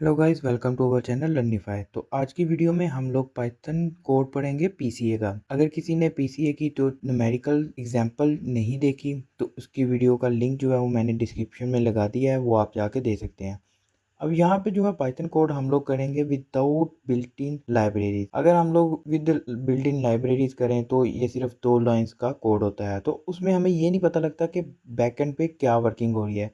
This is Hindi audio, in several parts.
Hello guys, welcome to our channel Learnify. तो आज की वीडियो में हम लोग पाइथन कोड पढ़ेंगे पीसीए का। अगर किसी ने पीसीए की तो न्यूमेरिकल एग्जांपल नहीं देखी तो उसकी वीडियो का लिंक जो है वो मैंने डिस्क्रिप्शन में लगा दिया है, वो आप जाके दे सकते हैं। अब यहाँ पे जो है पाइथन कोड हम लोग करेंगे विदाउट बिल्ट इन लाइब्रेरीज। अगर हम लोग विद बिल्ट इन लाइब्रेरीज करें तो ये सिर्फ 2 लाइन्स का कोड होता है, तो उसमें हमें ये नहीं पता लगता कि बैकएंड पे क्या वर्किंग हो रही है।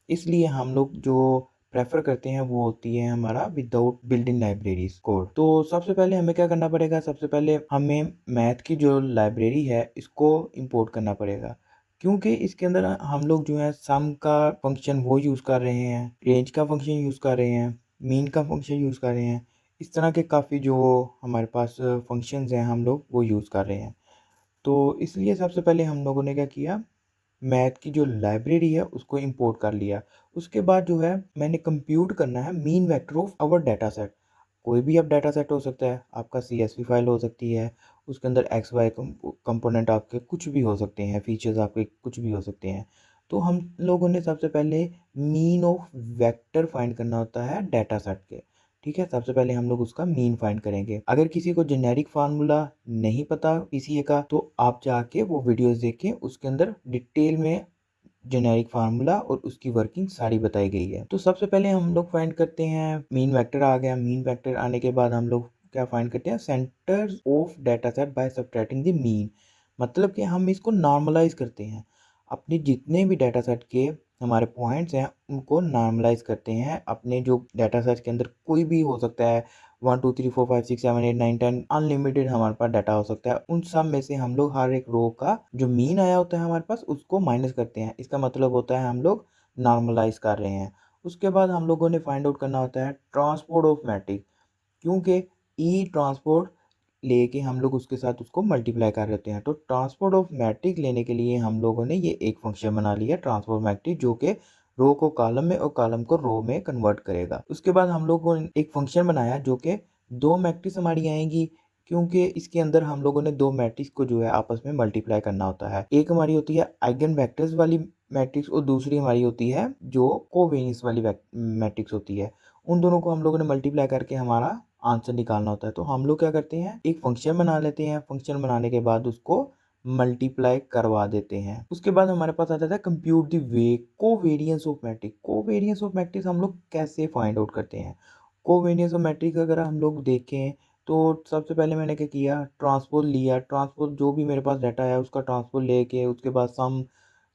इसलिए हम लोग जो प्रेफर करते हैं वो होती है हमारा without built in libraries code. तो सबसे पहले हमें क्या करना पड़ेगा, सबसे पहले हमें मैथ की जो लाइब्रेरी है इसको इंपोर्ट करना पड़ेगा, क्योंकि इसके अंदर हम लोग जो है सम का फंक्शन वो यूज़ कर रहे हैं, रेंज का फंक्शन यूज़ कर रहे हैं, मीन का फंक्शन यूज़ कर रहे हैं। इस तरह के काफ़ी जो हमारे पास फंक्शंस हैं हम लोग वो यूज़ कर रहे हैं। तो इसलिए सबसे पहले हम लोगों ने क्या किया, मैथ की जो लाइब्रेरी है उसको इंपोर्ट कर लिया। उसके बाद जो है मैंने कंप्यूट करना है mean vector of our data set. कोई भी अब डाटा सेट हो सकता है, आपका सीएसवी फाइल हो सकती है, उसके अंदर एक्स वाई कंपोनेंट आपके कुछ भी हो सकते हैं, फीचर्स आपके कुछ भी हो सकते हैं। तो हम लोगों ने सबसे पहले मीन ऑफ वेक्टर फाइंड करना होता है डाटा सेट के। ठीक है, सबसे पहले हम लोग उसका मीन फाइंड करेंगे। अगर किसी को जेनेरिक फार्मूला नहीं पता पीसीए का तो आप जाके वो वीडियोस देखें, उसके अंदर डिटेल में जेनेरिक फार्मूला और उसकी वर्किंग सारी बताई गई है। तो सबसे पहले हम लोग फाइंड करते हैं मीन वेक्टर। आ गया मीन वेक्टर, आने के बाद हम लोग क्या फाइंड करते हैं, centre of data set by subtracting the mean. मतलब कि हम इसको नॉर्मलाइज करते हैं, अपने जितने भी डाटा सेट के हमारे पॉइंट्स हैं उनको नॉर्मलाइज करते हैं। अपने जो डाटा सेट के अंदर कोई भी हो सकता है, 1 2 3 4 5 6 7 8 9 10 अनलिमिटेड हमारे पास डाटा हो सकता है। उन सब में से हम लोग हर एक रो का जो मीन आया होता है हमारे पास उसको माइनस करते हैं। इसका मतलब होता है हम लोग नॉर्मलाइज कर रहे हैं। उसके बाद हम लोगों ने फाइंड आउट करना होता है ट्रांसपोर्ट ऑफ मैट्रिक्स, क्योंकि ई ट्रांसपोर्ट लेके हम लोग उसके साथ उसको मल्टीप्लाई कर देते हैं। तो ट्रांसपोर्ट ऑफ मैट्रिक्स लेने के लिए हम लोगों ने ये एक फंक्शन बना लिया ट्रांसपोर्ट मैट्रिक्स, जो कि रो को कॉलम में और कॉलम को रो में कन्वर्ट करेगा। उसके बाद हम लोगों ने एक फंक्शन बनाया जो कि दो मैट्रिक्स हमारी आएंगी, क्योंकि इसके अंदर हम लोगों ने दो मैट्रिक्स को जो है आपस में मल्टीप्लाई करना होता है। एक हमारी होती है आइगन वेक्टर्स वाली मैट्रिक्स और दूसरी हमारी होती है जो कोवेरिएंस वाली मैट्रिक्स होती है। उन दोनों को हम लोगों ने मल्टीप्लाई करके हमारा आंसर निकालना होता है। तो हम लोग क्या करते हैं, एक फंक्शन बना लेते हैं, फंक्शन बनाने के बाद उसको मल्टीप्लाई करवा देते हैं। उसके बाद हमारे पास आ जाता है compute the way covariance of matrix. Covariance of matrix हम लोग कैसे फाइंड आउट करते हैं, कोवेरिएंस ऑफ मैट्रिक्स अगर हम लोग देखें तो सबसे पहले मैंने क्या किया, ट्रांसपोज लिया। ट्रांसपोज जो भी मेरे पास डाटा है उसका ट्रांसपोज लेके उसके बाद सम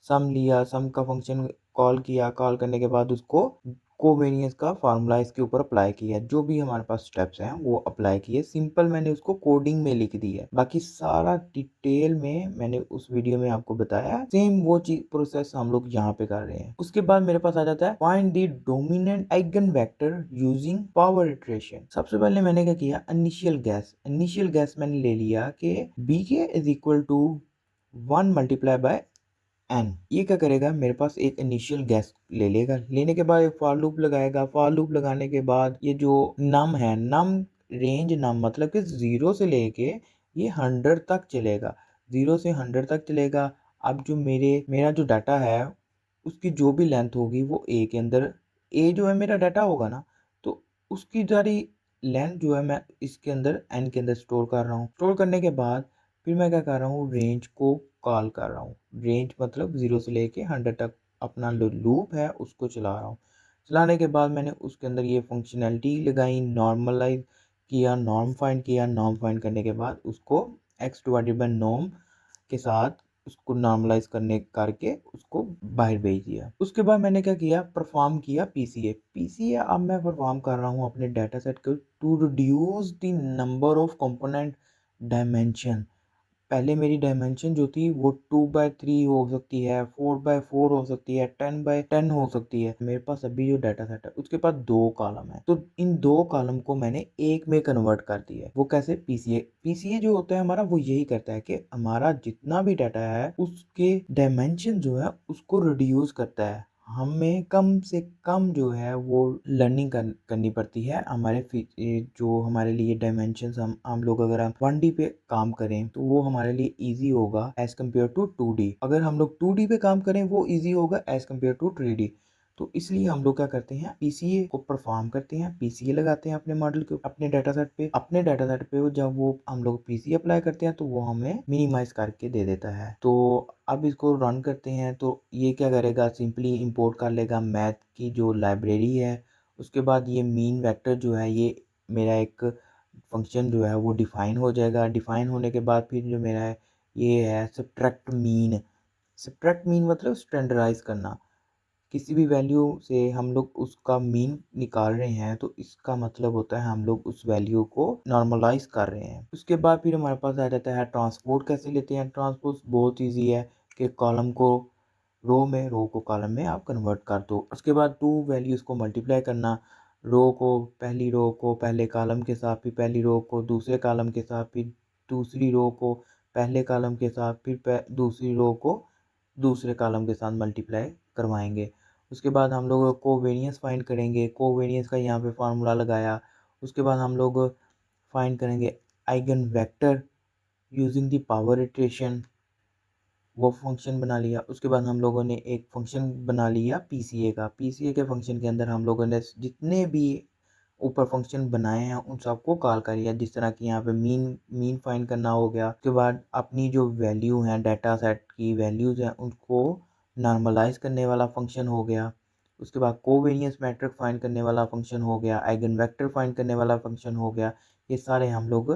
सम लिया, सम का फंक्शन कॉल किया, कॉल करने के बाद उसको कोवेरिएंस का फार्मूला इसके ऊपर अप्लाई किया। जो भी हमारे पास स्टेप्स हैं वो अप्लाई किए, सिंपल मैंने उसको कोडिंग में लिख दी है। बाकी सारा डिटेल में मैंने उस वीडियो में आपको बताया, सेम वो चीज प्रोसेस हम लोग यहाँ पे कर रहे हैं। उसके बाद मेरे पास आ जाता है find the dominant eigen vector using power iteration. सबसे पहले मैंने क्या किया, इनिशियल गैस। इनिशियल गैस मैंने ले लिया कि B K is equal to 1 multiply by N. ये क्या करेगा, मेरे पास एक इनिशियल गैस ले लेगा, लेने के बाद एक फॉर लूप लगाएगा। फॉर लूप लगाने के बाद ये जो नम है, नम रेंज नम मतलब कि 0 से लेके ये 100 तक चलेगा, 0 से 100 तक चलेगा। अब जो मेरा जो डाटा है उसकी जो भी लेंथ होगी वो ए के अंदर, ए जो है मेरा डाटा होगा ना, तो उसकी सारी लेंथ जो है मैं इसके अंदर एन के अंदर स्टोर कर रहा हूँ। स्टोर करने के बाद फिर मैं क्या कर रहा हूँ, रेंज को कॉल कर रहा हूँ। रेंज मतलब 0 से लेके 100 तक अपना लूप है उसको चला रहा हूँ। चलाने के बाद मैंने उसके अंदर ये फंक्शनैलिटी लगाई, नॉर्मलाइज किया, नॉर्म फाइंड किया। नॉर्म फाइंड करने के बाद उसको एक्स डिवाइडेड बाई नॉर्म के साथ उसको नॉर्मलाइज करके उसको बाहर भेज दिया। उसके बाद मैंने क्या किया, परफॉर्म किया पीसीए। पीसीए अब मैं परफॉर्म कर रहा हूँ अपने डाटा सेट को to reduce the number of component dimension. पहले मेरी डायमेंशन जो थी वो 2 by 3 हो सकती है, 4 by 4 हो सकती है, 10 by 10 हो सकती है। मेरे पास अभी जो डाटा सेट है उसके पास 2 कॉलम है, तो इन 2 कॉलम को मैंने एक में कन्वर्ट कर दिया है। वो कैसे, पीसीए। पीसीए जो होता है हमारा वो यही करता है कि हमारा जितना भी डाटा है उसके डायमेंशन जो है उसको रिड्यूस करता है। हमें कम से कम जो है वो लर्निंग करनी पड़ती है। जो हमारे लिए डायमेंशंस हम लोग अगर हम 1D पे काम करें तो वो हमारे लिए इजी होगा एज कम्पेयर टू 2D। अगर हम लोग 2D पे काम करें वो इजी होगा एज कम्पेयर टू 3D। तो इसलिए हम लोग क्या करते हैं, पीसीए को परफॉर्म करते हैं, पीसीए लगाते हैं अपने मॉडल के अपने डाटा सेट पे। अपने डाटा सेट पे जब वो हम लोग पीसीए अप्लाई करते हैं तो वो हमें मिनिमाइज करके दे देता है। तो अब इसको रन करते हैं तो ये क्या करेगा, सिंपली इंपोर्ट कर लेगा मैथ की जो लाइब्रेरी है। उसके बाद ये मीन वेक्टर जो है, ये मेरा एक फंक्शन जो है वो डिफाइन हो जाएगा। डिफाइन होने के बाद फिर जो मेरा है ये है सब्ट्रैक्ट मीन। सब्ट्रैक्ट मीन मतलब स्टैंडर्डाइज करना। किसी भी वैल्यू से हम लोग उसका मीन निकाल रहे हैं तो इसका मतलब होता है हम लोग उस वैल्यू को नॉर्मलाइज कर रहे हैं। उसके बाद फिर हमारे पास आ जाता है ट्रांसपोर्ट। कैसे लेते हैं ट्रांसपोर्ट, बहुत ईजी है कि कॉलम को रो में, रो को कॉलम में आप कन्वर्ट कर दो। उसके बाद टू वैल्यूज़ को मल्टीप्लाई करना, रो को, पहली रो को पहले कॉलम के साथ, फिर पहली रो को दूसरे कॉलम के साथ, फिर दूसरी रो को पहले कॉलम के साथ, फिर दूसरी रो को दूसरे कॉलम के साथ मल्टीप्लाई करवाएंगे। उसके बाद हम लोग कोवेरिएंस फाइंड करेंगे। कोवेरिएंस का यहाँ पे फार्मूला लगाया। उसके बाद हम लोग फाइंड करेंगे eigen vector using the power iteration, वो फंक्शन बना लिया। उसके बाद हम लोगों ने एक फंक्शन बना लिया पीसीए का। पीसीए के फंक्शन के अंदर हम लोगों ने जितने भी ऊपर फंक्शन बनाए हैं उन सबको कॉल कर लिया। जिस तरह कि यहाँ पे मीन फाइंड करना हो गया। उसके बाद अपनी जो वैल्यू हैं, डाटा सेट की वैल्यूज़ हैं, उनको नॉर्मलाइज करने वाला फंक्शन हो गया। उसके बाद कोवेरिएंस मैट्रिक्स फाइंड करने वाला फंक्शन हो गया। आइगन वेक्टर फाइंड करने वाला फंक्शन हो गया। ये सारे हम लोग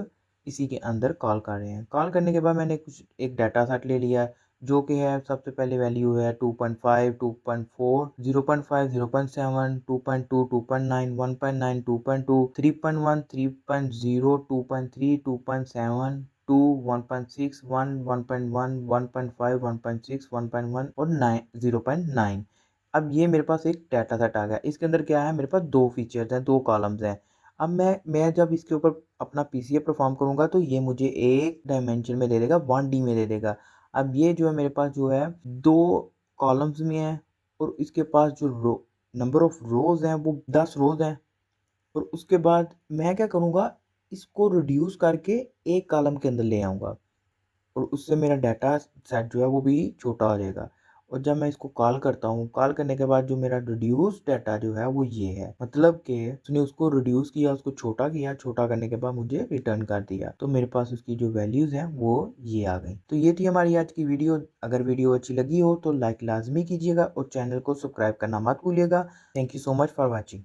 इसी के अंदर कॉल कर रहे हैं। कॉल करने के बाद मैंने कुछ एक डाटा सेट ले लिया जो कि है, सबसे पहले वैल्यू है 2.5, 2.4, 0.5, 0.7, 2.2, 2.9, 1.9, 2.2, 3.1, 3.0, 2.3, 2.7, 2, 1.6, 1, 1.1, 1.5, 1.6, 1.1 और 9, 0.9। अब ये मेरे पास एक डाटा सेट आ गया। इसके अंदर क्या है, मेरे पास दो फीचर्स हैं, दो कॉलम्स हैं। अब मैं जब इसके ऊपर अपना पीसीए परफॉर्म करूंगा तो ये मुझे एक डायमेंशन में दे देगा, 1D में दे देगा। अब ये जो है मेरे पास जो है दो कॉलम्स में है और इसके पास जो नंबर ऑफ रोज हैं वो 10 रोज हैं। और उसके बाद मैं क्या करूँगा, इसको रिड्यूस करके एक कॉलम के अंदर ले आऊँगा और उससे मेरा डाटा सेट जो है वो भी छोटा हो जाएगा। और जब मैं इसको कॉल करता हूँ, कॉल करने के बाद जो मेरा रिड्यूस डाटा जो है वो ये है, मतलब कि उसने उसको रिड्यूस किया, उसको छोटा किया, छोटा करने के बाद मुझे रिटर्न कर दिया। तो मेरे पास उसकी जो वैल्यूज़ हैं वो ये आ गई। तो ये थी हमारी आज की वीडियो। अगर वीडियो अच्छी लगी हो तो लाइक लाजमी कीजिएगा और चैनल को सब्सक्राइब करना मत भूलिएगा। Thank you so much for watching.